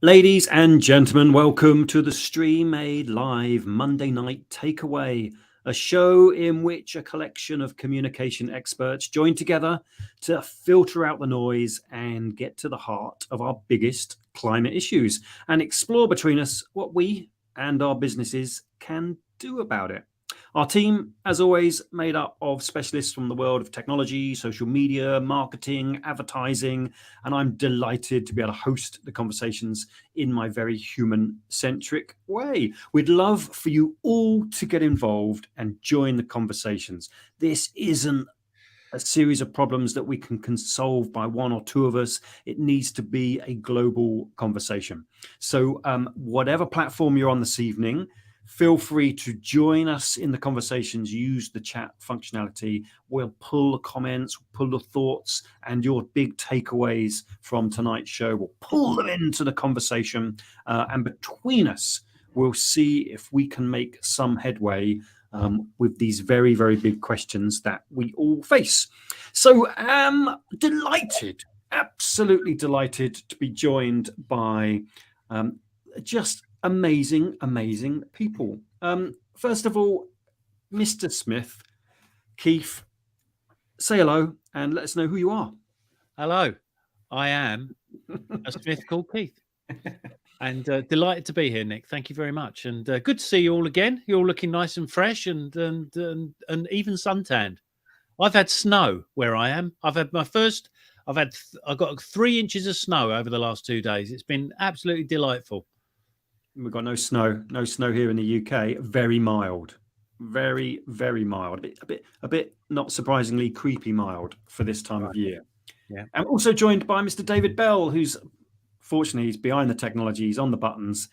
Ladies and gentlemen, welcome to the Stream Made Live Monday Night Takeaway, a show in which a collection of communication experts join together to filter out the noise and get to the heart of our biggest climate issues and explore between us what we and our businesses can do about it. Our team, as always, made up of specialists from the world of technology, social media, marketing, advertising, and I'm delighted to be able to host the conversations in my very human-centric way. We'd love for you all to get involved and join the conversations. This isn't a series of problems that we can solve by one or two of us. It needs to be a global conversation. So whatever platform you're on this evening, feel free to join us in the conversations. Use the chat functionality. We'll pull the comments, pull the thoughts, and your big takeaways from tonight's show. We'll pull them into the conversation. And between us, we'll see if we can make some headway with these very, very big questions that we all face. So I'm delighted, absolutely delighted to be joined by just amazing people. First of all, Mr. Smith, Keith, say hello and let us know who you are. Hello, I am a Smith called Keith. And delighted to be here, Nick. Thank you very much, and good to see you all again. You're all looking nice and fresh, and even suntanned. I've had snow where I am. I've got 3 inches of snow over the last 2 days. It's been absolutely delightful. We've got no snow here in the UK. Very mild, very mild. A bit not surprisingly creepy mild for this time of year. Yeah. I'm also joined by Mr. David Bell, who's fortunately he's behind the technology. He's on the buttons.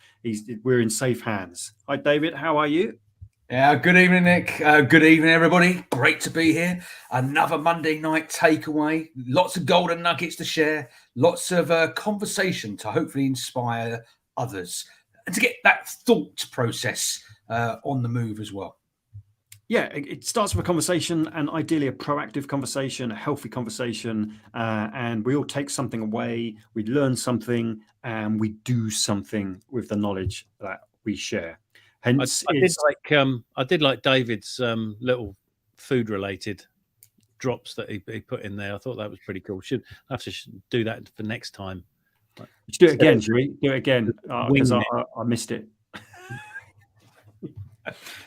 We're in safe hands. Hi, David. How are you? Yeah, good evening, Nick. Good evening, everybody. Great to be here. Another Monday night takeaway. Lots of golden nuggets to share. Lots of conversation to hopefully inspire others and to get that thought process on the move as well. Yeah, it starts with a conversation, and ideally a proactive conversation, a healthy conversation, and we all take something away, we learn something, and we do something with the knowledge that we share. Hence, I did like David's little food-related drops that he put in there. I thought that was pretty cool. Should have to do that for next time. You should do it again, shall we? Do it again because I missed it.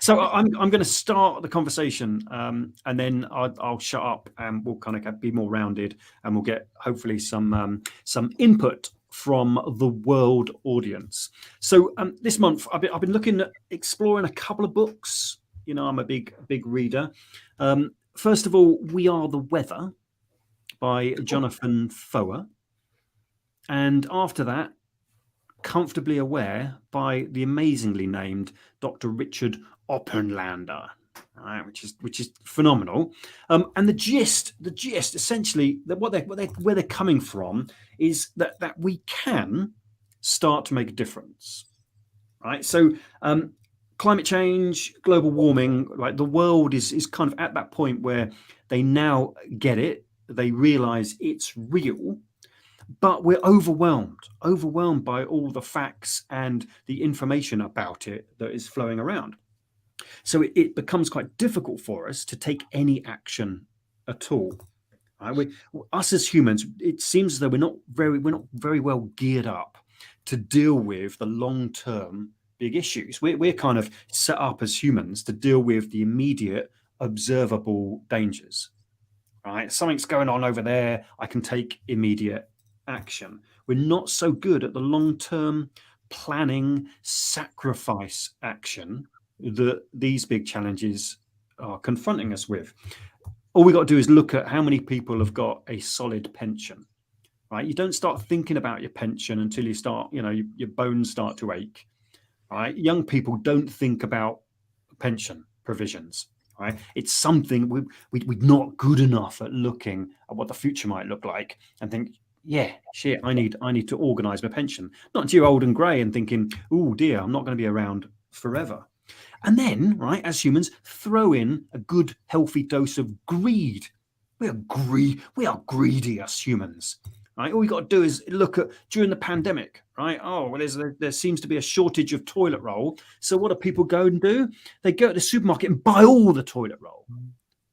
So I'm going to start the conversation, and then I'll shut up, and we'll kind of be more rounded, and we'll get hopefully some input from the world audience. So this month I've been looking at exploring a couple of books. You know, I'm a big reader. First of all, We Are the Weather by Jonathan Foer, and after that, Comfortably Aware by the amazingly named Dr. Richard Oppenlander, right, which is phenomenal. And the gist essentially, that where they're coming from is that we can start to make a difference, right? So climate change, global warming, like the world is kind of at that point where they now get it, they realize it's real. But we're overwhelmed by all the facts and the information about it that is flowing around. So it becomes quite difficult for us to take any action at all. Right? Us as humans, it seems as though we're not very well geared up to deal with the long-term big issues. We're kind of set up as humans to deal with the immediate observable dangers. Right? Something's going on over there. I can take immediate action. We're not so good at the long-term planning, sacrifice action that these big challenges are confronting us with. All we got to do is look at how many people have got a solid pension, right? You don't start thinking about your pension until you start, your bones start to ache, right? Young people don't think about pension provisions, right? It's something we're not good enough at looking at what the future might look like and think, yeah, shit, I need to organise my pension. Not until you're old and grey and thinking, oh dear, I'm not going to be around forever. And then, right, as humans, throw in a good, healthy dose of greed. We are greedy as humans, right? All we got to do is look at during the pandemic, right? Oh, well, there seems to be a shortage of toilet roll. So what do people go and do? They go to the supermarket and buy all the toilet roll,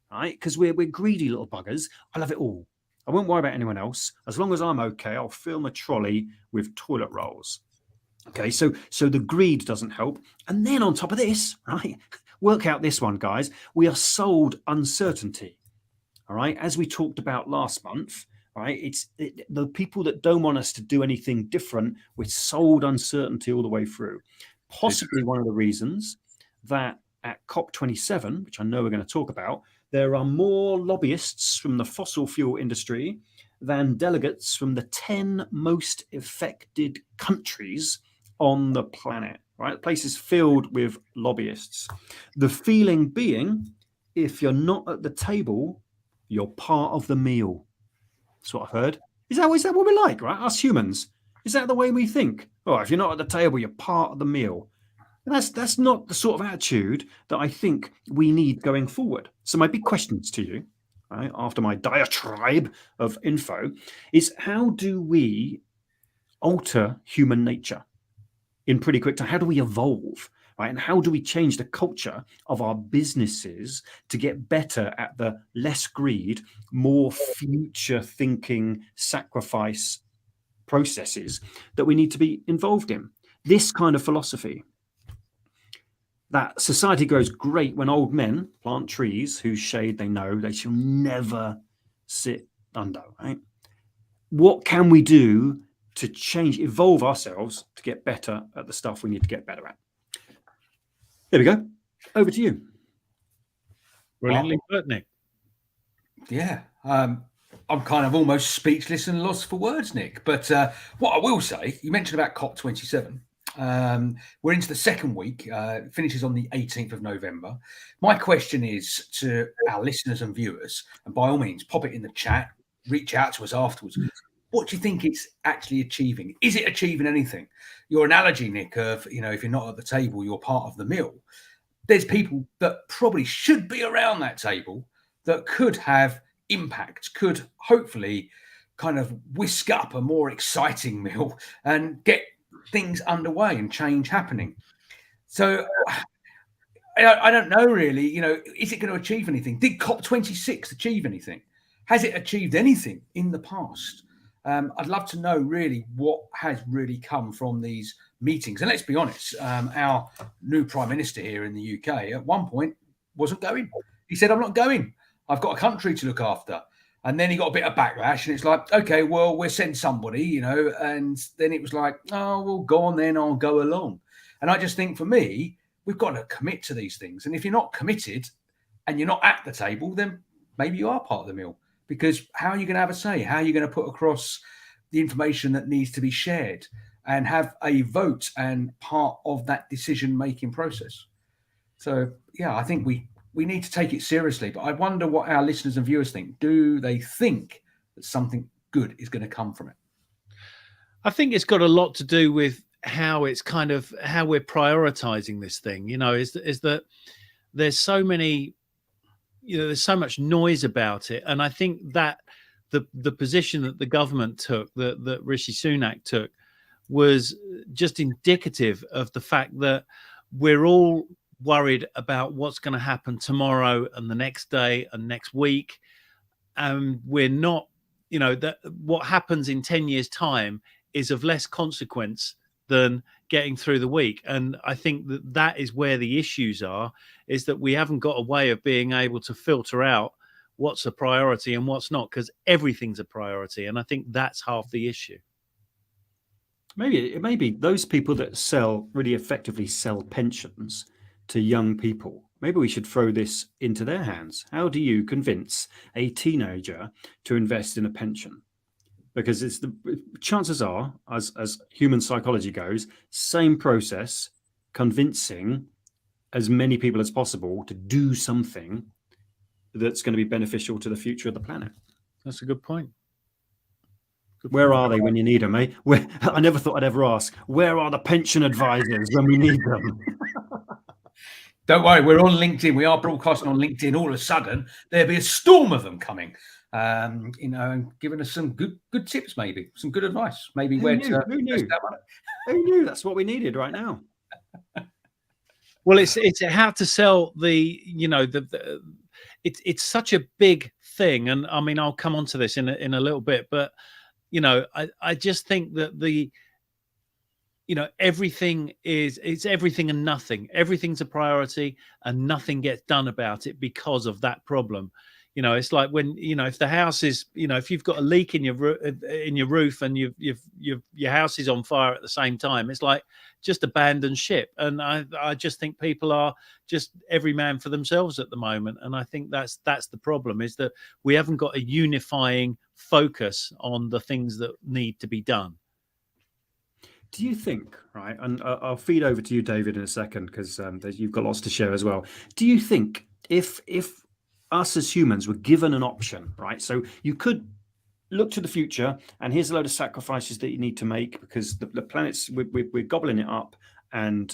right? Because we're greedy little buggers. I love it all. I won't worry about anyone else. As long as I'm okay, I'll fill my trolley with toilet rolls. Okay, so the greed doesn't help. And then on top of this, right, work out this one, guys. We are sold uncertainty. All right, as we talked about last month, right? The people that don't want us to do anything different, we're sold uncertainty all the way through. Possibly one of the reasons that at COP27, which I know we're going to talk about, there are more lobbyists from the fossil fuel industry than delegates from the 10 most affected countries on the planet, right? The place is filled with lobbyists. The feeling being, if you're not at the table, you're part of the meal. That's what I've heard. Is that what we're like, right? Us humans. Is that the way we think? Oh, if you're not at the table, you're part of the meal. And that's not the sort of attitude that I think we need going forward. So my big questions to you, right, after my diatribe of info, is how do we alter human nature in pretty quick time? How do we evolve? Right? And how do we change the culture of our businesses to get better at the less greed, more future thinking sacrifice processes that we need to be involved in? This kind of philosophy, that society grows great when old men plant trees whose shade they know they shall never sit under, right? What can we do to change, evolve ourselves to get better at the stuff we need to get better at? There we go. Over to you. Brilliantly put, Nick. Yeah. I'm kind of almost speechless and lost for words, Nick. But what I will say, you mentioned about COP27. We're into the second week. It finishes on the 18th of November. My question is to our listeners and viewers, and by all means, pop it in the chat, reach out to us afterwards. What do you think it's actually achieving? Is it achieving anything? Your analogy, Nick, of, if you're not at the table, you're part of the meal. There's people that probably should be around that table that could have impact, could hopefully kind of whisk up a more exciting meal and get things underway and change happening. So I don't know really, is it going to achieve anything? Did COP26 achieve anything? Has it achieved anything in the past? I'd love to know really what has really come from these meetings. And let's be honest, our new Prime Minister here in the UK at one point wasn't going. He said, I'm not going. I've got a country to look after. And then he got a bit of backlash and it's like, okay, well, we'll send somebody, and then it was like, oh, well, go on then, I'll go along. And I just think for me, we've got to commit to these things. And if you're not committed and you're not at the table, then maybe you are part of the meal. Because how are you going to have a say? How are you going to put across the information that needs to be shared and have a vote and part of that decision-making process? So, yeah, I think we need to take it seriously. But I wonder what our listeners and viewers think. Do they think that something good is going to come from it? I think it's got a lot to do with how it's kind of how we're prioritizing this thing. Is that there's so many, there's so much noise about it. And I think that the position that the government took, that Rishi Sunak took, was just indicative of the fact that we're all worried about what's going to happen tomorrow and the next day and next week. And we're not, that what happens in 10 years' time is of less consequence than getting through the week. And I think that is where the issues are, is that we haven't got a way of being able to filter out what's a priority and what's not, because everything's a priority. And I think that's half the issue. Maybe those people that really effectively sell pensions to young people, maybe we should throw this into their hands. How do you convince a teenager to invest in a pension? Because chances are, as human psychology goes, same process, convincing as many people as possible to do something that's going to be beneficial to the future of the planet. That's a good point. Where are they when you need them, eh? I never thought I'd ever ask, where are the pension advisors when we need them? Don't worry, we're on LinkedIn. We are broadcasting on LinkedIn. All of a sudden, there'll be a storm of them coming. and giving us some good tips, maybe some good advice, maybe Who where knew? to Who knew? invest that money. Who knew? That's what we needed right now. Well, it's how to sell the it's such a big thing, and I mean I'll come on to this in a little bit, but I just think that everything it's everything and nothing. Everything's a priority, and nothing gets done about it because of that problem. It's like when if the house is if you've got a leak in your roof and your house is on fire at the same time, it's like just abandon ship. And I just think people are just every man for themselves at the moment, and I think that's the problem, is that we haven't got a unifying focus on the things that need to be done. Do you think, right, and I'll feed over to you, David, in a second, because you've got lots to share as well. Do you think if us as humans were given an option, right? So you could look to the future, and here's a load of sacrifices that you need to make because the planet's we're gobbling it up, and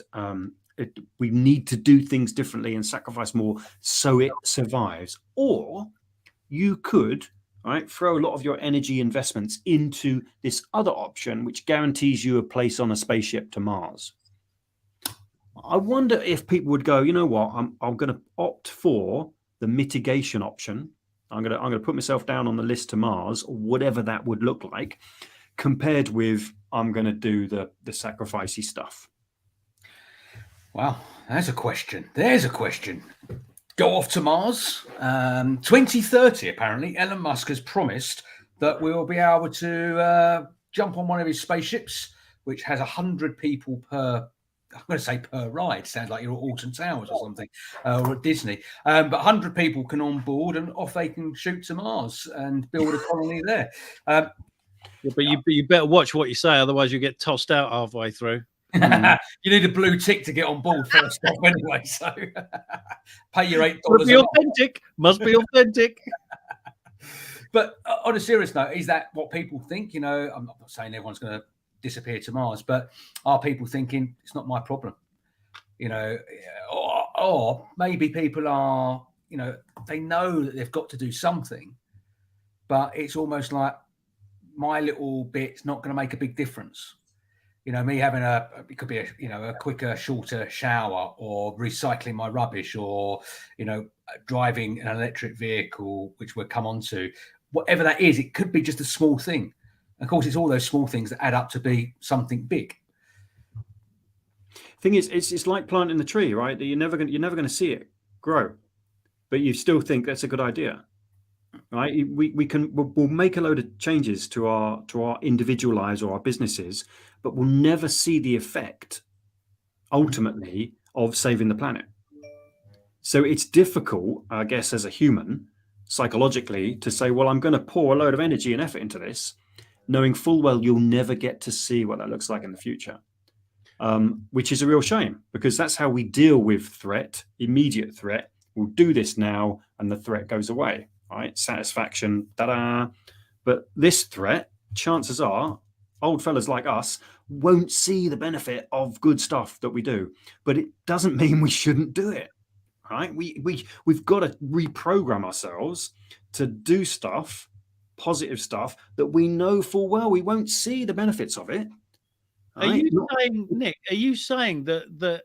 we need to do things differently and sacrifice more so it survives. Or you could, right, throw a lot of your energy investments into this other option, which guarantees you a place on a spaceship to Mars. I wonder if people would go, you know what, I'm going to opt for the mitigation option. I'm going to put myself down on the list to Mars, or whatever that would look like, compared with I'm going to do the sacrificey stuff. Wow, there's a question. There's a question. Go off to Mars. 2030, apparently, Elon Musk has promised that we'll be able to jump on one of his spaceships, which has 100 people per. I'm going to say per ride. Sounds like you're at Alton Towers or something, or at Disney. But 100 people can on board, and off they can shoot to Mars and build a colony there. But you better watch what you say, otherwise you get tossed out halfway through. You need a blue tick to get on board first off anyway, so pay your $8. Must be authentic. But on a serious note, is that what people think? I'm not saying everyone's going to disappear to Mars, but are people thinking it's not my problem? Or maybe people are, they know that they've got to do something, but it's almost like my little bit's not going to make a big difference. Me having it could be a quicker, shorter shower, or recycling my rubbish, or, driving an electric vehicle, which we'll come on to. Whatever that is, it could be just a small thing. Of course, it's all those small things that add up to be something big. Thing is, it's like planting the tree, right? That you're never going to see it grow, but you still think that's a good idea, right? We'll make a load of changes to our individual lives or our businesses, but we'll never see the effect ultimately of saving the planet. So it's difficult, I guess, as a human, psychologically, to say, well, I'm going to pour a load of energy and effort into this, knowing full well you'll never get to see what that looks like in the future, which is a real shame, because that's how we deal with threat, immediate threat. We'll do this now and the threat goes away, right? Satisfaction, ta-da. But this threat, chances are, old fellas like us won't see the benefit of good stuff that we do, but it doesn't mean we shouldn't do it, right? We've got to reprogram ourselves to do stuff, positive stuff, that we know full well we won't see the benefits of it. Right? Are you saying, Nick, are you saying that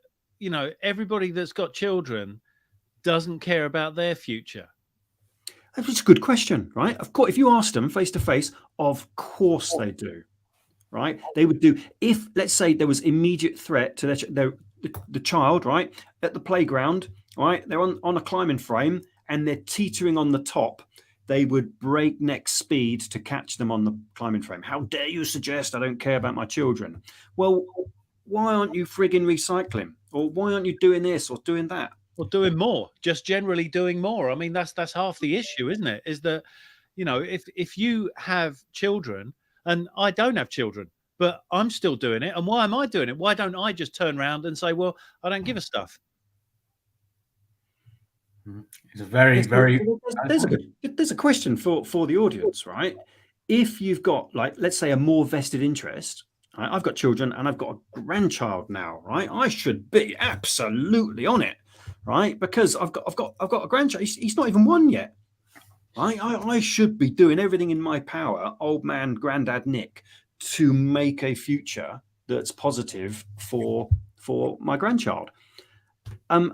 everybody that's got children doesn't care about their future? That's a good question, right? Of course, if you asked them face to face, of course they do, right? They would do. If, let's say, there was immediate threat to the child, right, at the playground, right, they're on a climbing frame and they're teetering on the top, they would breakneck speed to catch them on the climbing frame. How dare you suggest I don't care about my children? Well, why aren't you frigging recycling? Or why aren't you doing this or doing that? Or doing more, just generally doing more. I mean, that's half the issue, isn't it? Is that, if you have children, and I don't have children, but I'm still doing it. And why am I doing it? Why don't I just turn around and say, well, I don't give a stuff? It's a very. There's a question for the audience, right? If you've got, like, let's say, a more vested interest, right? I've got children and I've got a grandchild now, right? I should be absolutely on it, right? Because I've got a grandchild. He's not even one yet, I should be doing everything in my power, old man, granddad Nick, to make a future that's positive for my grandchild. And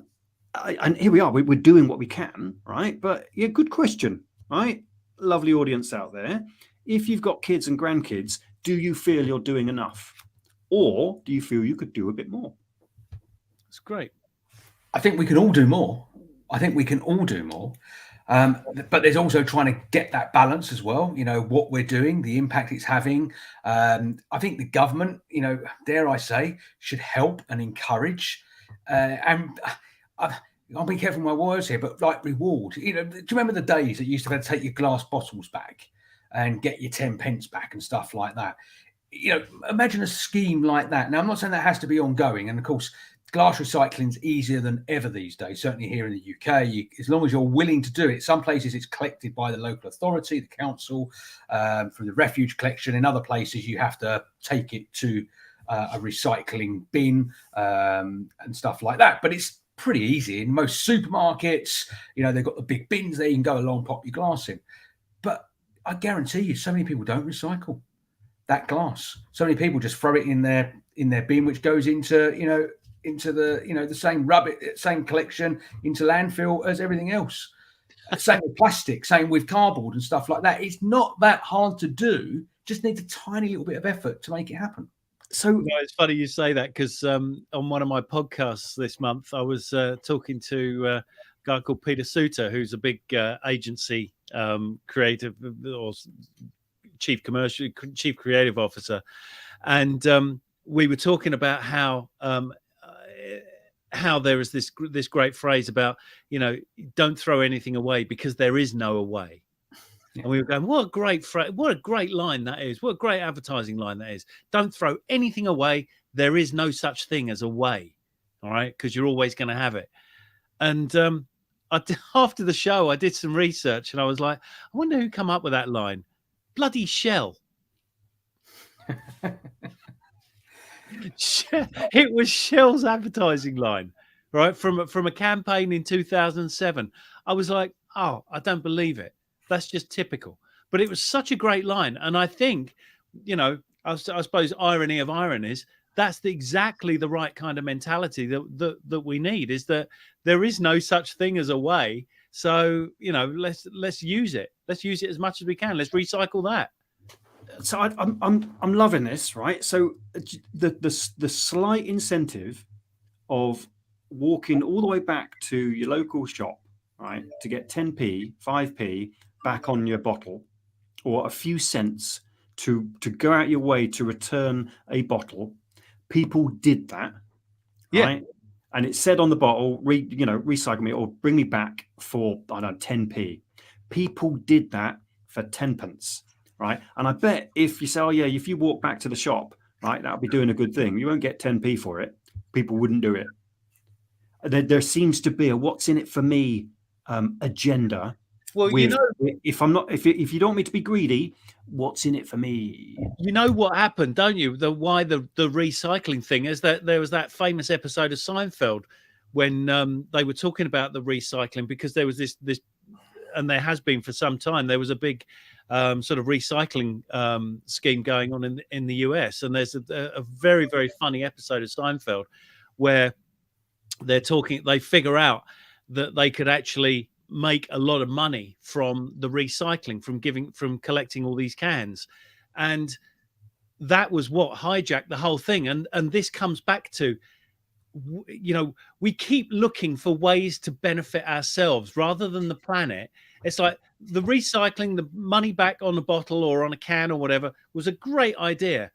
here we are. We're doing what we can, right? But yeah, good question, right? Lovely audience out there. If you've got kids and grandkids, do you feel you're doing enough, or do you feel you could do a bit more? It's great. I think we can all do more. But there's also trying to get that balance as well. You know, what we're doing, the impact it's having. I think the government, you know, dare I say, should help and encourage. I'll be careful with my words here, but like reward. You know, do you remember the days that you used to have to take your glass bottles back and get your 10 pence back and stuff like that? You know, imagine a scheme like that. Now, I'm not saying that has to be ongoing. And of course, glass recycling is easier than ever these days, certainly here in the UK, as long as you're willing to do it. Some places it's collected by the local authority, the council, through the refuge collection. In other places, you have to take it to a recycling bin and stuff like that. But it's pretty easy. In most supermarkets, you know, they've got the big bins there. You can go along, pop your glass in. But I guarantee you, so many people don't recycle that glass. So many people just throw it in their bin, which goes into the same rubbish, same collection, into landfill as everything else. Same with plastic, same with cardboard and stuff like that. It's not that hard to do. Just needs a tiny little bit of effort to make it happen. So no, it's funny you say that, because on one of my podcasts this month, I was talking to a guy called Peter Suter, who's a big agency creative or chief creative officer, and we were talking about how there is this great phrase about, you know, don't throw anything away because there is no away. Yeah. And we were going, what a great phrase, what a great line that is, what a great advertising line that is. Don't throw anything away. There is no such thing as a way, all right? Because you're always going to have it. And after the show, I did some research and I was like, I wonder who come up with that line. Bloody Shell. It was Shell's advertising line, right? From a campaign in 2007. I was like, oh, I don't believe it. That's just typical. But it was such a great line. And I think, you know, I suppose irony of ironies, that's exactly the right kind of mentality that we need, is that there is no such thing as a way. So, you know, let's use it. Let's use it as much as we can. Let's recycle that. So I'm loving this, right? So the slight incentive of walking all the way back to your local shop, right, to get 10p, 5p back on your bottle, or a few cents to go out your way to return a bottle. People did that, right? And it said on the bottle, recycle me or bring me back for, I don't know, 10p. People did that for 10 pence, right? And I bet if you say, oh yeah, if you walk back to the shop, right, that'll be doing a good thing. You won't get 10p for it. People wouldn't do it. There seems to be a what's in it for me agenda. Well, you know, if you don't want me to be greedy, what's in it for me? You know what happened, don't you? Why the recycling thing is that there was that famous episode of Seinfeld when they were talking about the recycling, because there was this, and there has been for some time. There was a big sort of recycling scheme going on in the US, and there's a very, very funny episode of Seinfeld where they figure out that they could actually make a lot of money from the recycling, from collecting all these cans, and that was what hijacked the whole thing. And this comes back to, you know, we keep looking for ways to benefit ourselves rather than the planet. It's like the recycling, the money back on a bottle or on a can or whatever was a great idea.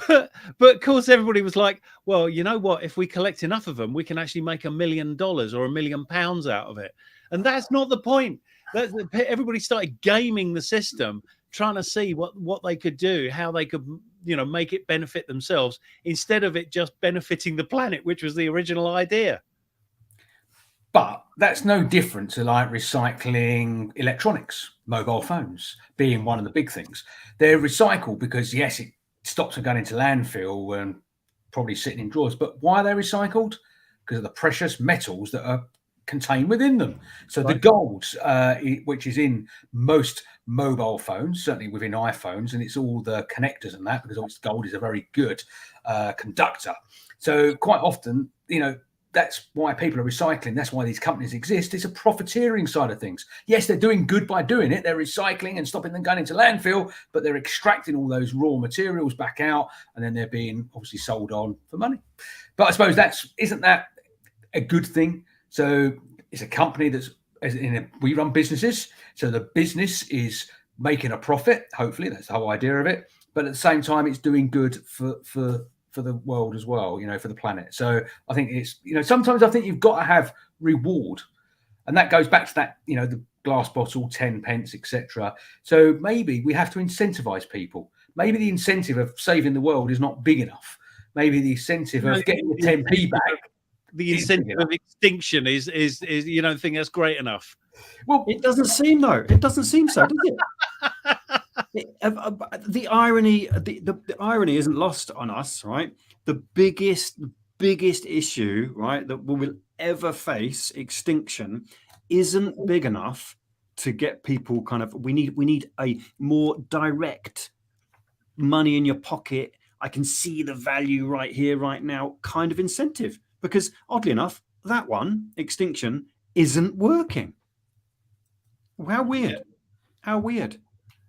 But of course, everybody was like, well, you know what? If we collect enough of them, we can actually make $1 million or £1 million out of it. And that's not the point. Everybody started gaming the system, trying to see what they could do, how they could, you know, make it benefit themselves instead of it just benefiting the planet, which was the original idea. But that's no different to like recycling electronics, mobile phones being one of the big things. They're recycled because, yes, it stops them going into landfill and probably sitting in drawers. But why are they recycled? Because of the precious metals that are contained within them. So the gold, which is in most mobile phones, certainly within iPhones, and it's all the connectors and that, because obviously gold is a very good conductor. So quite often, that's why people are recycling. That's why these companies exist. It's a profiteering side of things. Yes, they're doing good by doing it. They're recycling and stopping them going into landfill, but they're extracting all those raw materials back out, and then they're being obviously sold on for money. But I suppose isn't that a good thing? So it's a company we run businesses. So the business is making a profit. Hopefully, that's the whole idea of it. But at the same time, it's doing good for the world as well, for the planet. So I think it's, sometimes I think you've got to have reward. And that goes back to that, the glass bottle, 10 pence, etc. So maybe we have to incentivize people. Maybe the incentive of saving the world is not big enough. Maybe the incentive of getting the 10p back. The incentive of extinction is you don't think that's great enough? Well, it doesn't seem so, does it? The irony isn't lost on us, right? The biggest issue, right, that we will ever face, extinction, isn't big enough to get people we need a more direct money in your pocket, I can see the value right here, right now kind of incentive. Because oddly enough, that one, extinction, isn't working. How weird. How weird.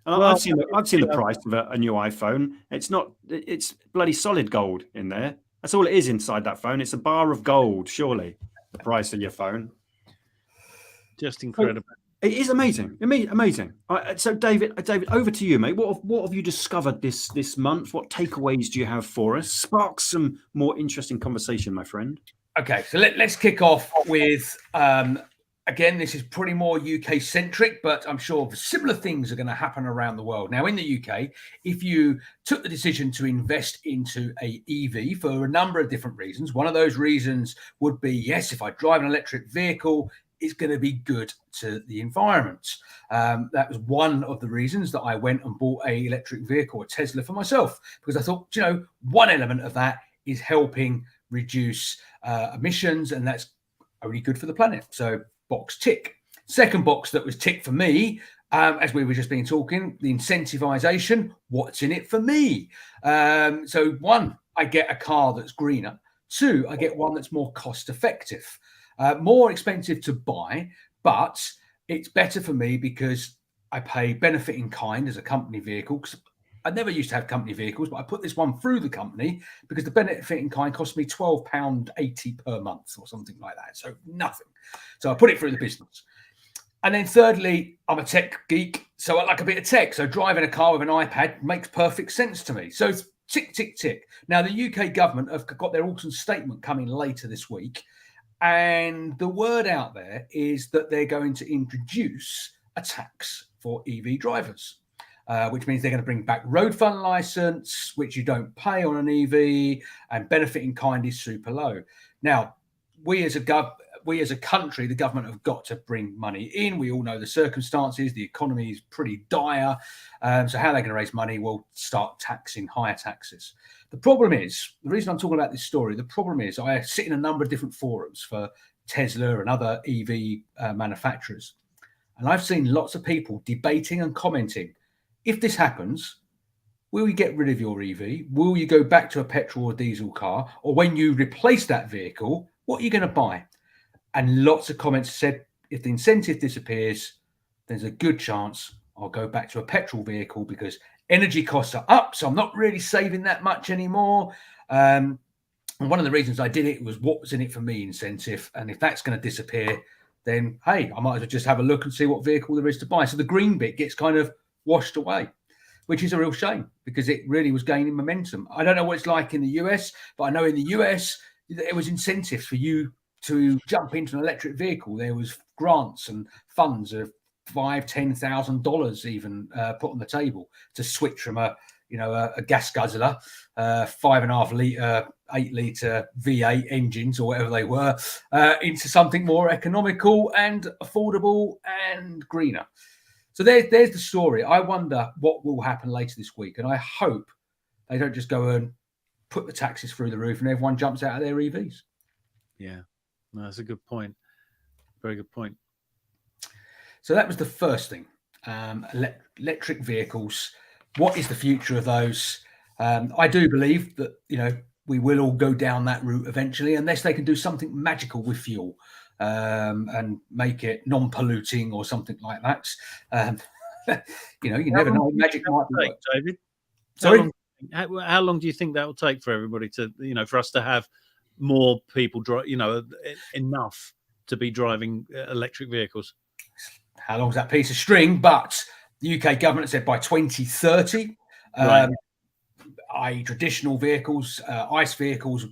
And well, I've seen the price of a new iPhone. It's bloody solid gold in there. That's all it is inside that phone. It's a bar of gold, surely, the price of your phone. Just incredible. It is amazing. Amazing. So David, over to you, mate. What have you discovered this month? What takeaways do you have for us? Spark some more interesting conversation, my friend. Okay, so let's kick off with again, this is pretty more UK centric, but I'm sure similar things are going to happen around the world. Now, in the UK, if you took the decision to invest into a EV for a number of different reasons, one of those reasons would be, yes, if I drive an electric vehicle, it's going to be good to the environment. That was one of the reasons that I went and bought a electric vehicle, a Tesla, for myself, because I thought, one element of that is helping reduce emissions, and that's only good for the planet. So box tick. Second box that was ticked for me, as we were just been talking, the incentivization. What's in it for me? So one, I get a car that's greener. Two, I get one that's more cost effective. More expensive to buy, but it's better for me because I pay benefit in kind as a company vehicle. Because I never used to have company vehicles, but I put this one through the company because the benefit in kind cost me £12.80 per month or something like that. So nothing. So I put it through the business. And then thirdly, I'm a tech geek, so I like a bit of tech. So driving a car with an iPad makes perfect sense to me. So tick, tick, tick. Now, the UK government have got their autumn statement coming later this week. And the word out there is that they're going to introduce a tax for EV drivers, which means they're going to bring back road fund license, which you don't pay on an EV, and benefit in kind is super low. Now, we as a country, the government have got to bring money in. We all know the circumstances. The economy is pretty dire. So how they're going to raise money? We'll start taxing higher taxes. The problem is, the reason I'm talking about this story, the problem is I sit in a number of different forums for Tesla and other EV manufacturers. And I've seen lots of people debating and commenting, if this happens, will you get rid of your EV? Will you go back to a petrol or diesel car? Or when you replace that vehicle, what are you going to buy? And lots of comments said, if the incentive disappears, there's a good chance I'll go back to a petrol vehicle because energy costs are up. So I'm not really saving that much anymore. And one of the reasons I did it was what was in it for me incentive. And if that's going to disappear, then, hey, I might as well just have a look and see what vehicle there is to buy. So the green bit gets kind of washed away, which is a real shame because it really was gaining momentum. I don't know what it's like in the US, but I know in the US, there was incentives for you to jump into an electric vehicle. There was grants and funds of $5,000-$10,000 even put on the table to switch from a gas guzzler, 5.5 litre, 8 litre V8 engines or whatever they were, into something more economical and affordable and greener. So there's the story. I wonder what will happen later this week, and I hope they don't just go and put the taxes through the roof and everyone jumps out of their EVs. Yeah, no, that's a good point. Very good point. So that was the first thing. Electric vehicles. What is the future of those? I do believe that, we will all go down that route eventually, unless they can do something magical with fuel and make it non-polluting or something like that. You never know. Magic might be. David. Sorry? How long do you think that will take for everybody to, for us to have more people drive, enough to be driving electric vehicles? How long is that piece of string? But the UK government said by 2030, Right. Traditional vehicles, ICE vehicles,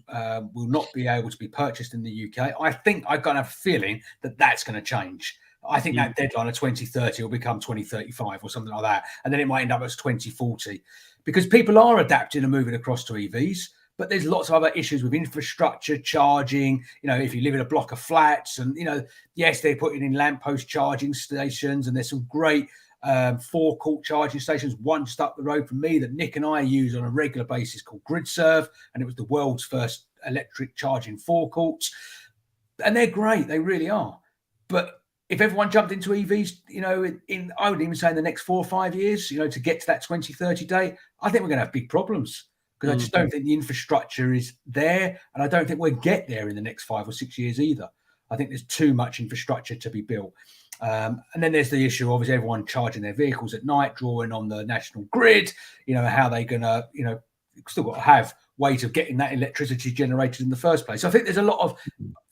will not be able to be purchased in the UK. I think I've got a feeling that that's going to change. I think that deadline of 2030 will become 2035 or something like that. And then it might end up as 2040 because people are adapting and moving across to EVs. But there's lots of other issues with infrastructure, charging, if you live in a block of flats and, yes, they're putting in lamppost charging stations and there's some great forecourt charging stations, one just up the road from me that Nick and I use on a regular basis called GridServe. And it was the world's first electric charging forecourts. And they're great. They really are. But if everyone jumped into EVs, I would even say in the next 4 or 5 years, to get to that 2030 date, I think we're going to have big problems. Because I just don't think the infrastructure is there. And I don't think we'll get there in the next 5 or 6 years either. I think there's too much infrastructure to be built. And then there's the issue, obviously, everyone charging their vehicles at night, drawing on the national grid, how they're going to, still got to have ways of getting that electricity generated in the first place. So I think there's a lot of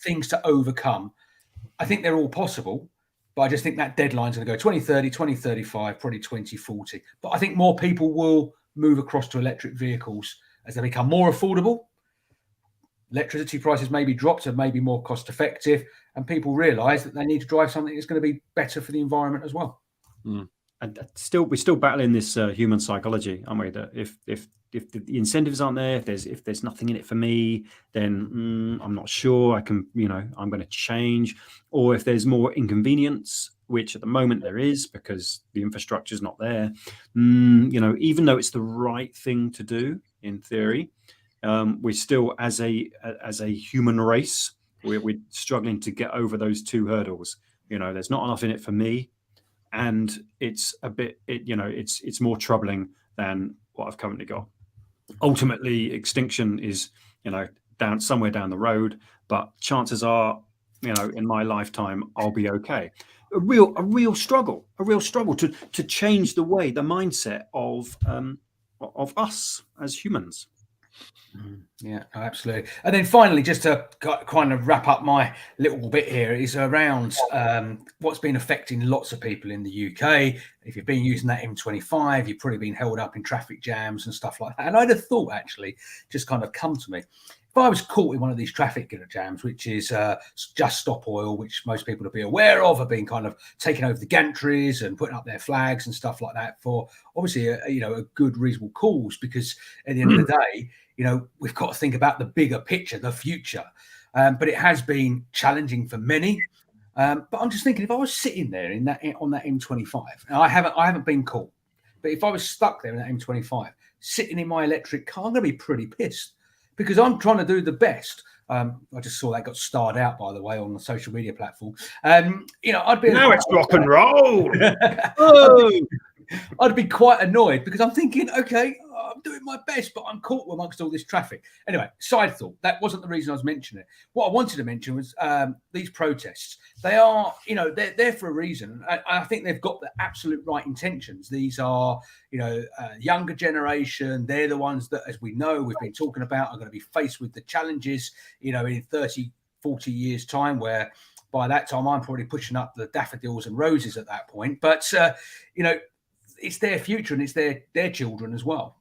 things to overcome. I think they're all possible. But I just think that deadline's going to go 2030, 2035, probably 2040. But I think more people will move across to electric vehicles as they become more affordable. Electricity prices may be dropped and may be more cost effective, and people realise that they need to drive something that's going to be better for the environment as well. And we're still battling this human psychology, aren't we? That if the incentives aren't there, if there's nothing in it for me, then I'm not sure I can, I'm going to change. Or if there's more inconvenience, which at the moment there is because the infrastructure is not there, even though it's the right thing to do in theory, we're still as a human race, we're struggling to get over those two hurdles. There's not enough in it for me, and it's a bit, it's more troubling than what I've currently got. Ultimately, extinction is, somewhere down the road, but chances are, in my lifetime, I'll be okay. A real struggle to change the mindset of us as humans. Yeah, absolutely. And then finally, just to kind of wrap up my little bit here, is around what's been affecting lots of people in the UK. If you've been using that M25, you've probably been held up in traffic jams and stuff like that. And I'd have thought, actually, just kind of come to me, if I was caught in one of these traffic jams, which is Just Stop Oil, which most people will be aware of, have been kind of taking over the gantries and putting up their flags and stuff like that for obviously a good, reasonable cause, because at the end of the day, we've got to think about the bigger picture, the future. But it has been challenging for many. But I'm just thinking, if I was sitting there on that M25, and I haven't been caught, but if I was stuck there in that M25, sitting in my electric car, I'm going to be pretty pissed because I'm trying to do the best. I just saw that got starred out, by the way, on the social media platform. I'd be now it's rock and roll. I'd be quite annoyed because I'm thinking, okay, I'm doing my best, but I'm caught amongst all this traffic. Anyway, side thought. That wasn't the reason I was mentioning it. What I wanted to mention was these protests. They are, they're there for a reason. I think they've got the absolute right intentions. These are, younger generation. They're the ones that, as we know, we've been talking about, are going to be faced with the challenges, in 30, 40 years' time, where by that time I'm probably pushing up the daffodils and roses at that point. But, it's their future and it's their children as well,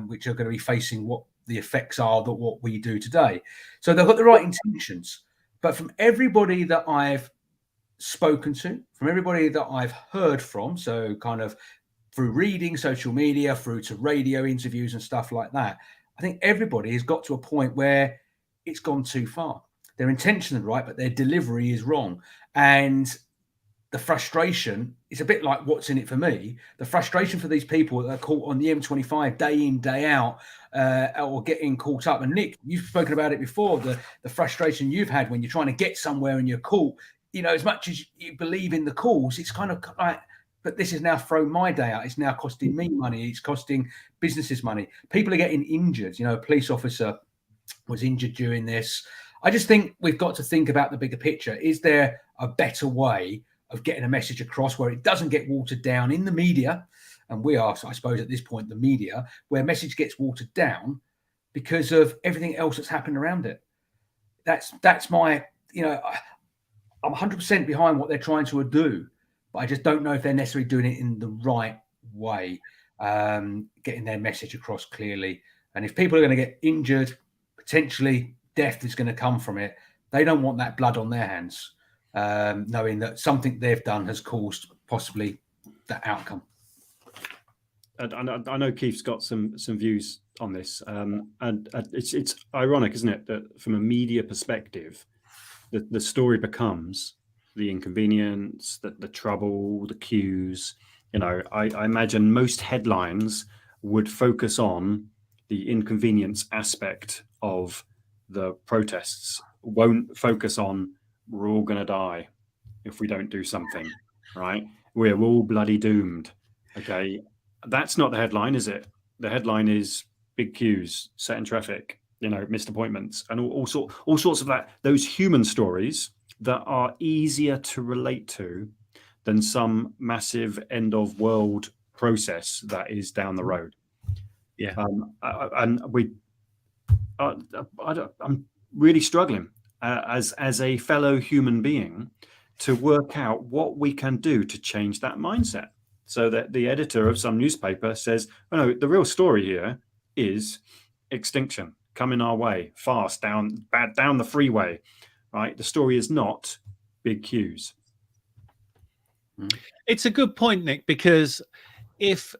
which are going to be facing what the effects are that what we do today. So they've got the right intentions. But from everybody that I've spoken to, from everybody that I've heard from, so kind of through reading, social media, through to radio interviews and stuff like that, I think everybody has got to a point where it's gone too far. Their intentions are right, but their delivery is wrong. And the frustration is a bit like what's in it for me. The frustration for these people that are caught on the M25 day in, day out, or getting caught up. And Nick, you've spoken about it before, the frustration you've had when you're trying to get somewhere and you're caught as much as you believe in the cause, it's kind of like, but this has now thrown my day out. It's now costing me money. It's costing businesses money. People are getting injured. A police officer was injured during this. I just think we've got to think about the bigger picture. Is there a better way of getting a message across where it doesn't get watered down in the media? And we are, I suppose, at this point, the media, where message gets watered down because of everything else that's happened around it. That's my, I'm 100% behind what they're trying to do, but I just don't know if they're necessarily doing it in the right way, getting their message across clearly. And if people are going to get injured, potentially death is going to come from it. They don't want that blood on their hands, knowing that something they've done has caused possibly that outcome. I know Keith's got some views on this, and it's ironic, isn't it, that from a media perspective, the story becomes the inconvenience, the trouble, the queues. I imagine most headlines would focus on the inconvenience aspect of the protests, won't focus on we're all going to die if we don't do something, right? We're all bloody doomed. Okay, that's not the headline, is it? The headline is big queues, set in traffic, missed appointments, and all sorts of that. Those human stories that are easier to relate to than some massive end of world process that is down the road. Yeah, I'm really struggling as a fellow human being to work out what we can do to change that mindset, so that the editor of some newspaper says, "Oh no, the real story here is extinction coming our way fast down the freeway." Right? The story is not big queues. It's a good point, Nick, because if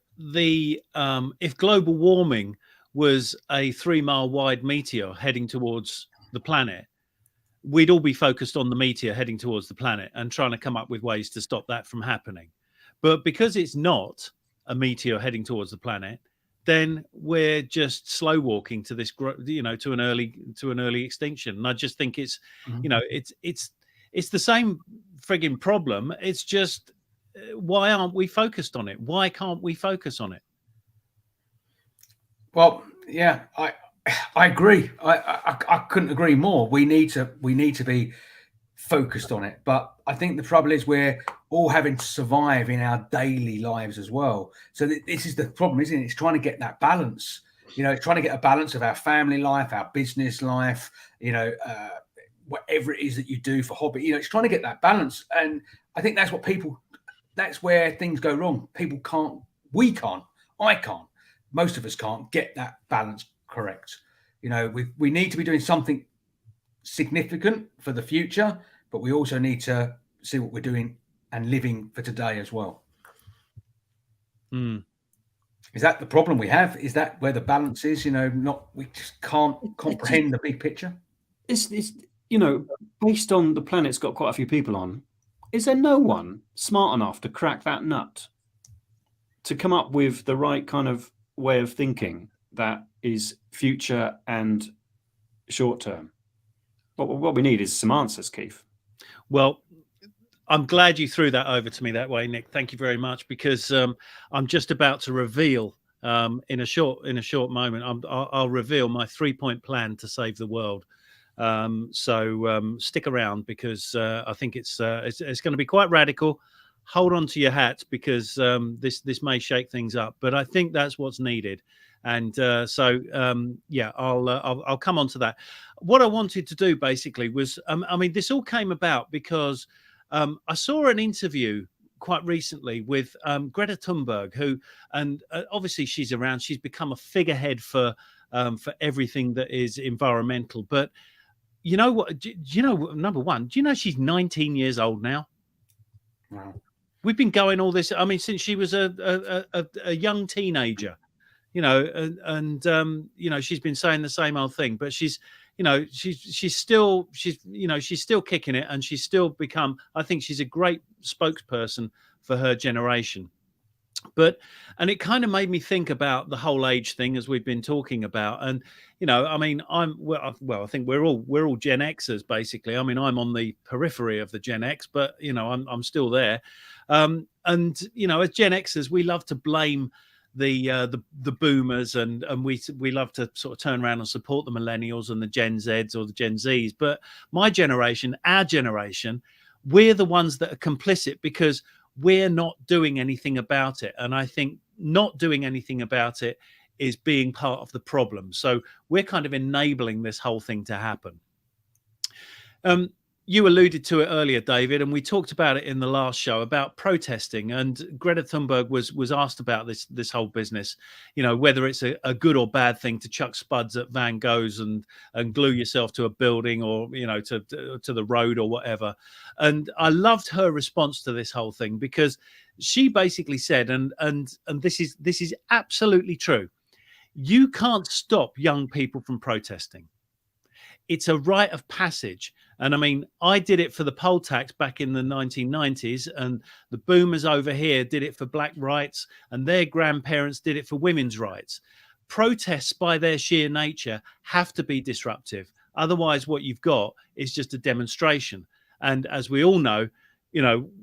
global warming was a 3-mile wide meteor heading towards the planet, we'd all be focused on the meteor heading towards the planet and trying to come up with ways to stop that from happening. But because it's not a meteor heading towards the planet, then we're just slow walking to this, to an early extinction. And I just think it's, it's the same frigging problem. It's just, why aren't we focused on it? Why can't we focus on it? Well, yeah, I agree. I couldn't agree more. We need to be focused on it. But I think the trouble is we're all having to survive in our daily lives as well. So this is the problem, isn't it? It's trying to get that balance. It's trying to get a balance of our family life, our business life, whatever it is that you do for hobby. It's trying to get that balance. And I think that's where things go wrong. People can't, we can't, I can't, most of us can't get that balance correct. We need to be doing something significant for the future, but we also need to see what we're doing and living for today as well. Is that the problem we have? Is that where the balance is? We just can't comprehend the big picture. It's based on the planet's got quite a few people on. Is there no one smart enough to crack that nut, to come up with the right kind of way of thinking that is future and short term? What we need is some answers, Keith. Well, I'm glad you threw that over to me that way, Nick. Thank you very much, because I'm just about to reveal in a short moment. I'll reveal my 3-point plan to save the world. So stick around, because I think it's going to be quite radical. Hold on to your hats, because this may shake things up, but I think that's what's needed. And I'll come on to that. What I wanted to do basically was, this all came about because I saw an interview quite recently with Greta Thunberg, who, and obviously she's around. She's become a figurehead for everything that is environmental. But you know what? Number one, do you know she's 19 years old now? Wow. We've been going all this. Since she was a young teenager. She's been saying the same old thing, but she's still kicking it, and she's still become, I think she's a great spokesperson for her generation. And it kind of made me think about the whole age thing, as we've been talking about. And I mean, I think we're all Gen Xers basically. I mean, I'm on the periphery of the Gen X, but I'm still there. And as Gen Xers, we love to blame the boomers, and we love to sort of turn around and support the millennials and the Gen Zs or the Gen Zs. But my generation, our generation, we're the ones that are complicit because we're not doing anything about it. And I think not doing anything about it is being part of the problem. So we're kind of enabling this whole thing to happen. You alluded to it earlier, David, and we talked about it in the last show about protesting. And Greta Thunberg was asked about this whole business, whether it's a good or bad thing to chuck spuds at Van Goghs and glue yourself to a building or to the road or whatever. And I loved her response to this whole thing, because she basically said, and this is absolutely true, you can't stop young people from protesting. It's a rite of passage. And I mean, I did it for the poll tax back in the 1990s, and the boomers over here did it for black rights, and their grandparents did it for women's rights. Protests by their sheer nature have to be disruptive. Otherwise, what you've got is just a demonstration. And as we all know,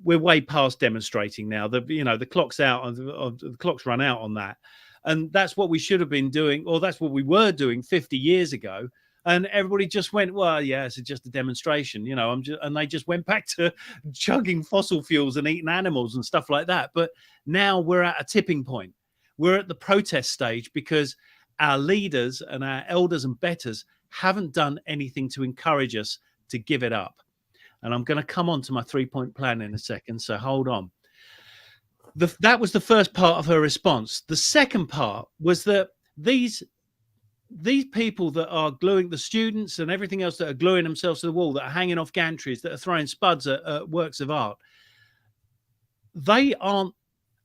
we're way past demonstrating now. The clock's out, the clock's run out on that. And that's what we should have been doing, or that's what we were doing 50 years ago. And everybody just went, well, yeah, it's just a demonstration, and they just went back to chugging fossil fuels and eating animals and stuff like that. But now we're at a tipping point. We're at the protest stage because our leaders and our elders and betters haven't done anything to encourage us to give it up. And I'm going to come on to my 3-point plan in a second, so hold on. That was the first part of her response. The second part was that these people that are gluing, the students and everything else that are gluing themselves to the wall, that are hanging off gantries, that are throwing spuds at works of art, they aren't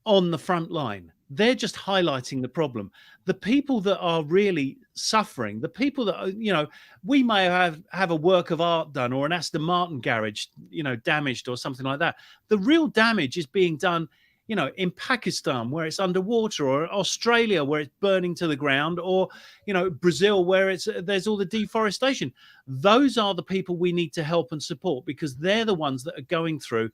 on the front line. They're just highlighting the problem. The people that are really suffering, the people that are, we may have a work of art done, or an Aston Martin garage, damaged or something like that. The real damage is being done in Pakistan, where it's underwater, or Australia, where it's burning to the ground, or, Brazil, where there's all the deforestation. Those are the people we need to help and support, because they're the ones that are going through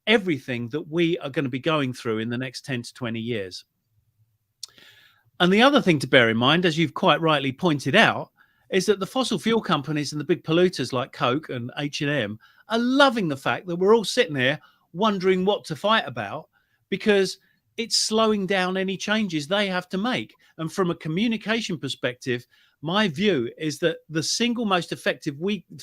everything that we are going to be going through in the next 10 to 20 years. And the other thing to bear in mind, as you've quite rightly pointed out, is that the fossil fuel companies and the big polluters like Coke and H&M are loving the fact that we're all sitting there wondering what to fight about, because it's slowing down any changes they have to make. And from a communication perspective, my view is that the single most effective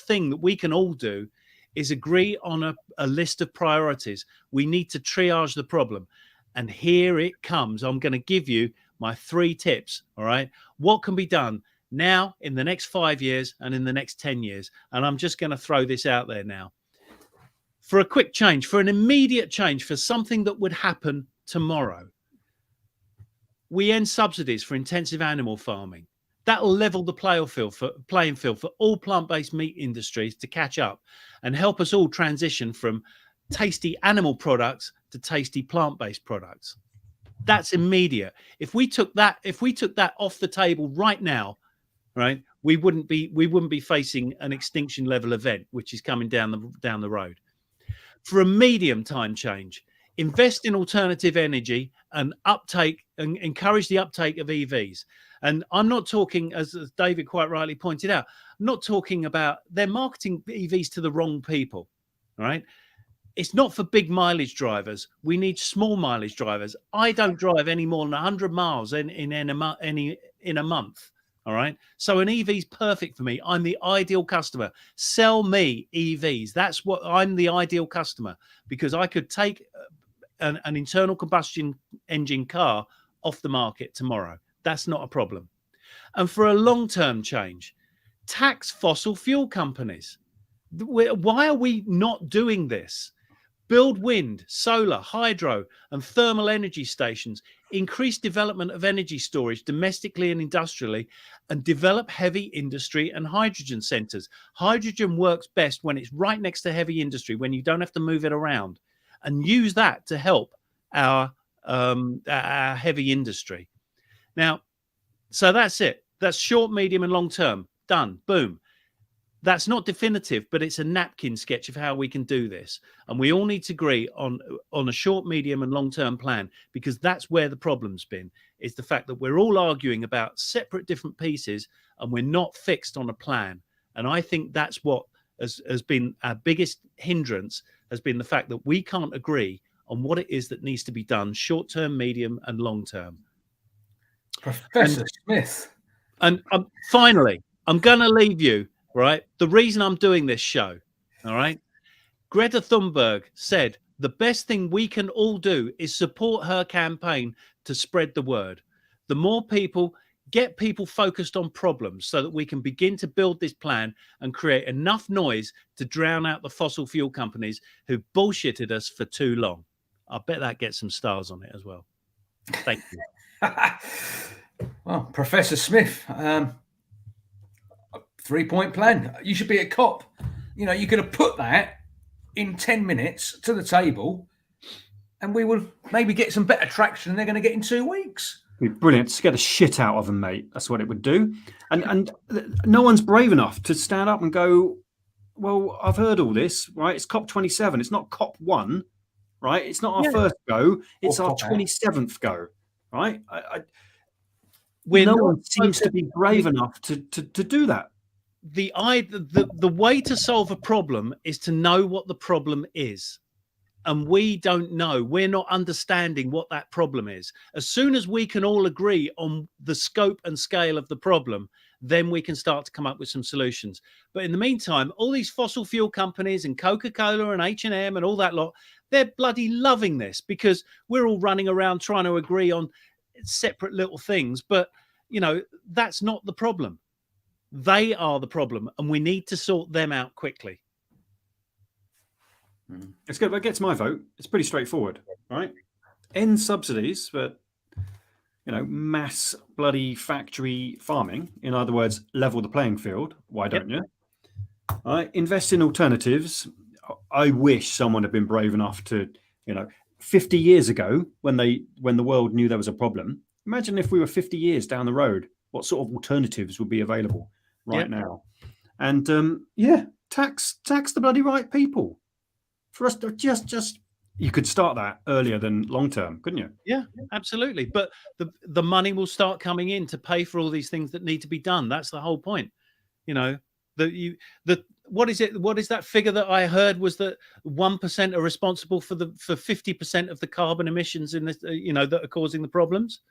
thing that we can all do is agree on a list of priorities. We need to triage the problem. And here it comes. I'm going to give you my 3 tips. All right. What can be done now, in the next 5 years, and in the next 10 years? And I'm just going to throw this out there now. For a quick change, for an immediate change, for something that would happen tomorrow, we end subsidies for intensive animal farming. That'll level the playing field for all plant-based meat industries to catch up and help us all transition from tasty animal products to tasty plant-based products. That's immediate. If we took that off the table right now, right, we wouldn't be facing an extinction level event, which is coming down the road. For a medium time change, invest in alternative energy and encourage the uptake of EVs. And I'm not talking, as David quite rightly pointed out, I'm not talking about, they're marketing EVs to the wrong people. All right. It's not for big mileage drivers. We need small mileage drivers. I don't drive any more than 100 miles in a month. All right. So an EV is perfect for me. I'm the ideal customer. Sell me EVs. That's what I'm the ideal customer, because I could take an internal combustion engine car off the market tomorrow. That's not a problem. And for a long-term change, tax fossil fuel companies. Why are we not doing this? Build wind, solar, hydro, and thermal energy stations. Increase development of energy storage domestically and industrially, and develop heavy industry and hydrogen centers. Hydrogen works best when it's right next to heavy industry, when you don't have to move it around, and use that to help our our heavy industry. Now, so that's it. That's short, medium, and long term. Done. Boom. That's not definitive, but it's a napkin sketch of how we can do this. And we all need to agree on a short, medium, and long-term plan, because that's where the problem's been, is the fact that we're all arguing about separate different pieces and we're not fixed on a plan. And I think that's what has been our biggest hindrance, has been the fact that we can't agree on what it is that needs to be done, short-term, medium, and long-term. Professor Smith. And finally, I'm going to leave you, right? The reason I'm doing this show, all right? Greta Thunberg said the best thing we can all do is support her campaign to spread the word. The more people, get people focused on problems so that we can begin to build this plan and create enough noise to drown out the fossil fuel companies who bullshitted us for too long. I bet that gets some stars on it as well. Thank you. Well, Professor Smith, 3-point plan. You should be a cop. You know, you could have put that in 10 minutes to the table and we will maybe get some better traction than they're going to get in 2 weeks. It'd be brilliant. Scare the shit out of them, mate. That's what it would do. And no one's brave enough to stand up and go, well, I've heard all this, right? It's COP27. It's not COP1, right? It's not our first go. It's our 27th go, right? No one seems to be brave enough to do that. The way to solve a problem is to know what the problem is. And we don't know. We're not understanding what that problem is. As soon as we can all agree on the scope and scale of the problem, then we can start to come up with some solutions. But in the meantime, all these fossil fuel companies and Coca-Cola and H&M and all that lot, they're bloody loving this, because we're all running around trying to agree on separate little things. But, you know, that's not the problem. They are the problem, and we need to sort them out quickly. It's good. That gets my vote. It's pretty straightforward, right? End subsidies, but, you know, mass bloody factory farming. In other words, level the playing field. Why don't you? All right. Invest in alternatives. I wish someone had been brave enough to, you know, 50 years ago when the world knew there was a problem. Imagine if we were 50 years down the road, what sort of alternatives would be available right now? And tax the bloody right people. For us to just you could start that earlier than long term, couldn't you? Yeah, absolutely. But the money will start coming in to pay for all these things that need to be done. That's the whole point. You know, what is it? What is that figure that I heard was that 1% are responsible for 50% of the carbon emissions in this, that are causing the problems.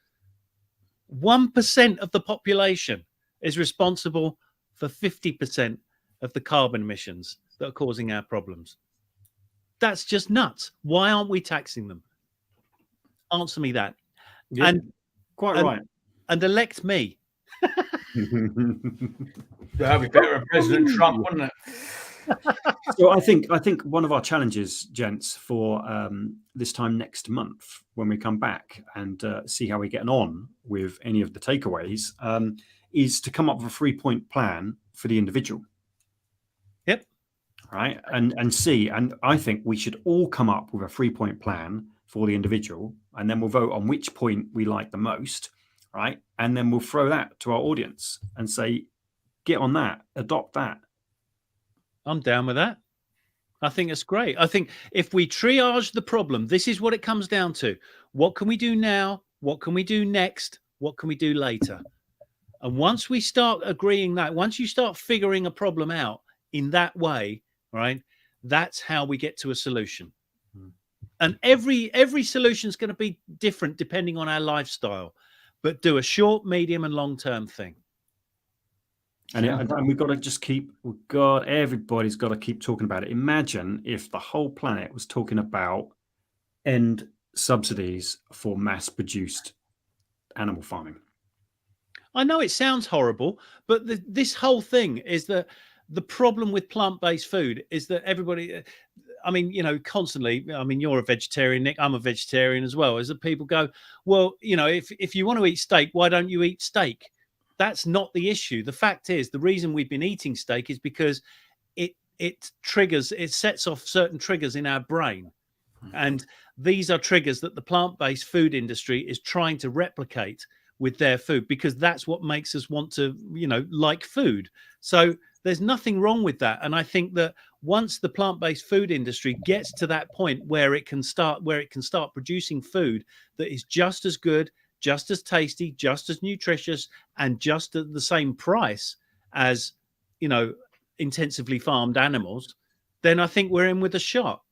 1% of the population is responsible for 50% of the carbon emissions that are causing our problems. That's just nuts. Why aren't we taxing them? Answer me that. Yeah, and quite right. And elect me. That'd be better than President Trump, wouldn't it? So I think one of our challenges, gents, for this time next month, when we come back and see how we're getting on with any of the takeaways, is to come up with a 3-point plan for the individual. Yep. Right. And see, and I think we should all come up with a 3-point plan for the individual, and then we'll vote on which point we like the most. Right. And then we'll throw that to our audience and say, get on that, adopt that. I'm down with that. I think it's great. I think if we triage the problem, this is what it comes down to. What can we do now? What can we do next? What can we do later? And once we start agreeing that, once you start figuring a problem out in that way, right, that's how we get to a solution. And every solution is going to be different depending on our lifestyle, but do a short, medium, and long-term thing. And we've got to just everybody's got to keep talking about it. Imagine if the whole planet was talking about end subsidies for mass-produced animal farming. I know it sounds horrible, but this whole thing is that the problem with plant-based food is that everybody, I mean, constantly, I mean, you're a vegetarian, Nick, I'm a vegetarian as well, is that people go, well, if you want to eat steak, why don't you eat steak? That's not the issue. The fact is, the reason we've been eating steak is because it sets off certain triggers in our brain. And these are triggers that the plant-based food industry is trying to replicate with their food, because that's what makes us want to, like food. So there's nothing wrong with that. And I think that once the plant-based food industry gets to that point where it can start producing food that is just as good, just as tasty, just as nutritious, and just at the same price as, intensively farmed animals, then I think we're in with a shot.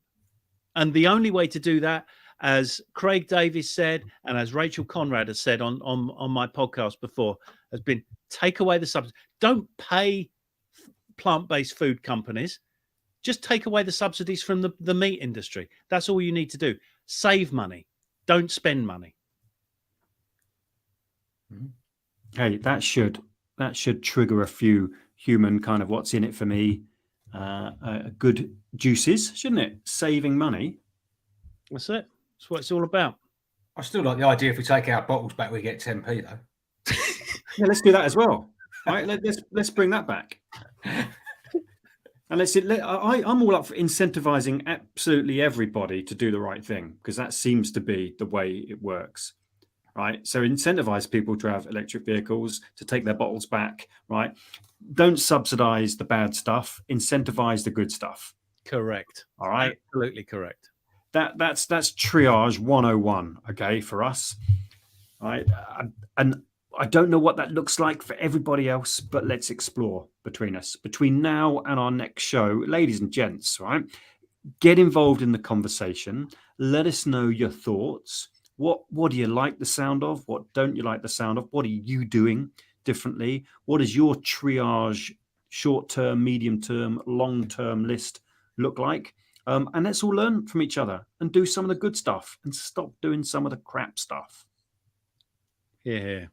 And the only way to do that, as Craig Davies said, and as Rachel Conrad has said on my podcast before, has been take away the subsidies. Don't pay plant-based food companies. Just take away the subsidies from the meat industry. That's all you need to do. Save money. Don't spend money. Hey, that should trigger a few human kind of what's in it for me good juices, shouldn't it? Saving money. That's it. That's what it's all about. I still like the idea if we take our bottles back, we get 10p though. Yeah, let's do that as well. All right, let's bring that back. And I'm all up for incentivizing absolutely everybody to do the right thing, because that seems to be the way it works, right? So incentivize people to have electric vehicles, to take their bottles back, right? Don't subsidize the bad stuff. Incentivize the good stuff. Correct. All right. Absolutely correct. That's triage 101. Okay, for us. All right. And I don't know what that looks like for everybody else, but let's explore between us. Between now and our next show, ladies and gents, right? Get involved in the conversation. Let us know your thoughts. What do you like the sound of? What don't you like the sound of? What are you doing differently? What is your triage short-term, medium-term, long-term list look like? And let's all learn from each other and do some of the good stuff and stop doing some of the crap stuff. Yeah.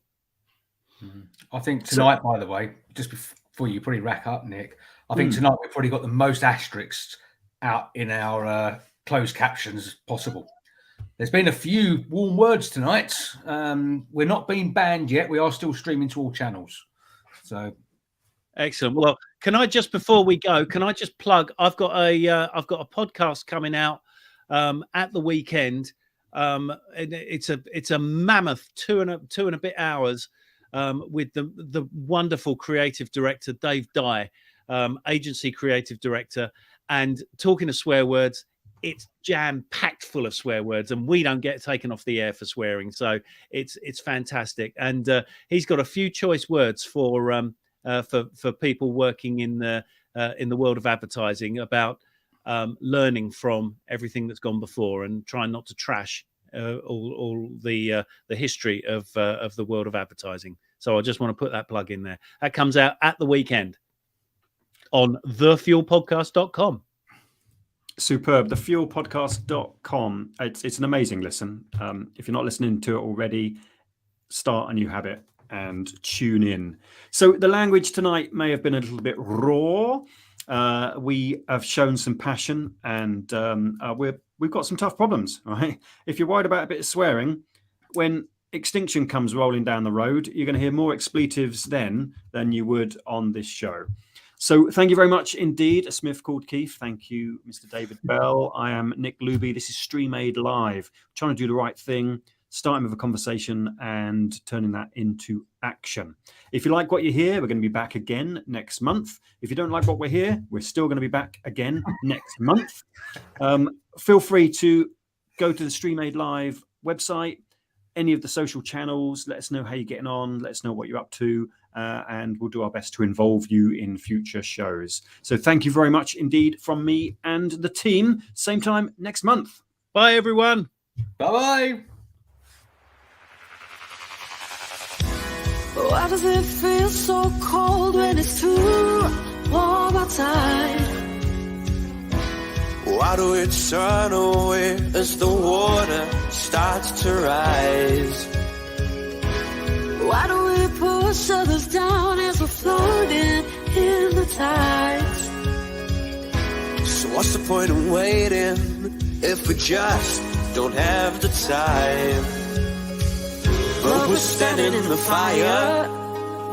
I think tonight, by the way, just before you probably rack up, Nick, I think tonight we've probably got the most asterisks out in our closed captions possible. There's been a few warm words tonight. We're not being banned yet. We are still streaming to all channels. So excellent. Well, can I just, before we go, plug? I've got a podcast coming out at the weekend. And it's a mammoth two and a bit hours with the wonderful creative director Dave Dye, agency creative director, and talking of swear words. It's jam-packed full of swear words, and we don't get taken off the air for swearing. So it's fantastic. And he's got a few choice words for people working in the world of advertising about learning from everything that's gone before and trying not to trash all the history of the world of advertising. So I just want to put that plug in there. That comes out at the weekend on thefuelpodcast.com. Superb. Thefuelpodcast.com. It's an amazing listen. If you're not listening to it already, start a new habit and tune in. So the language tonight may have been a little bit raw. We have shown some passion, and we've got some tough problems, right? If you're worried about a bit of swearing, when extinction comes rolling down the road, you're going to hear more expletives then than you would on this show. So thank you very much indeed. A Smith called Keith. Thank you, Mr. David Bell. I am Nick Looby. This is Stream Aid Live. Trying to do the right thing, starting with a conversation and turning that into action. If you like what you hear, we're going to be back again next month. If you don't like what we're here, we're still going to be back again next month. Feel free to go to the Stream Aid Live website, any of the social channels. Let us know how you're getting on. Let us know what you're up to. And we'll do our best to involve you in future shows. So thank you very much indeed from me and the team. Same time next month. Bye, everyone. Bye-bye. Why does it feel so cold when it's too warm outside? Why do we turn away as the water starts to rise? Why do we push others down as we're floating in the tides? So what's the point of waiting if we just don't have the time? But we're standing in the fire.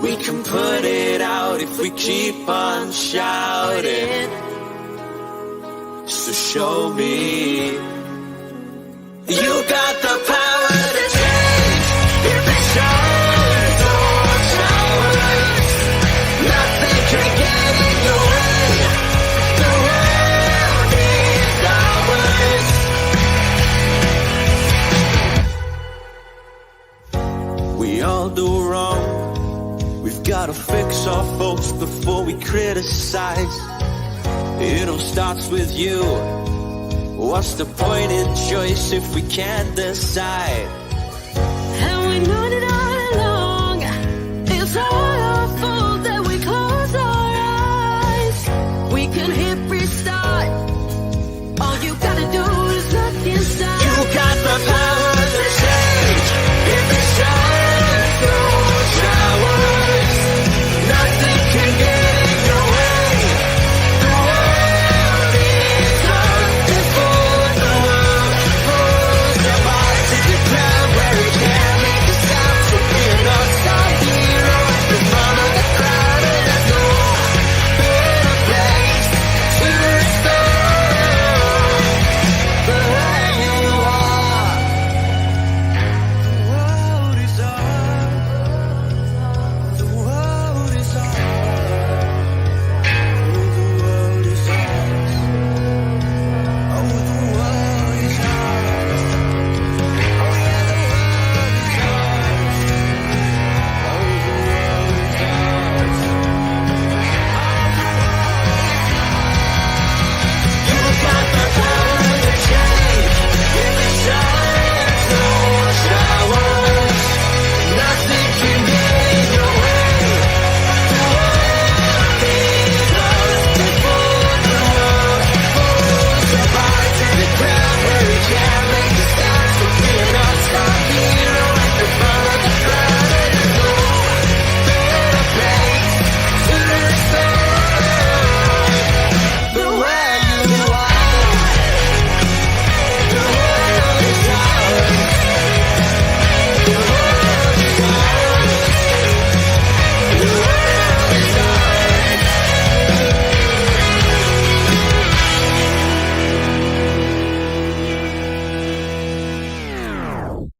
We can put it out if we keep on shouting. So show me You got the power to change. If it shines or showers, nothing can get in your way. The world is ours. We all do wrong. We've got to fix our faults before we criticize. It all starts with you. What's the point in choice if we can't decide? And we know it all along. It's all our fault that we close our eyes. We can hit restart. All you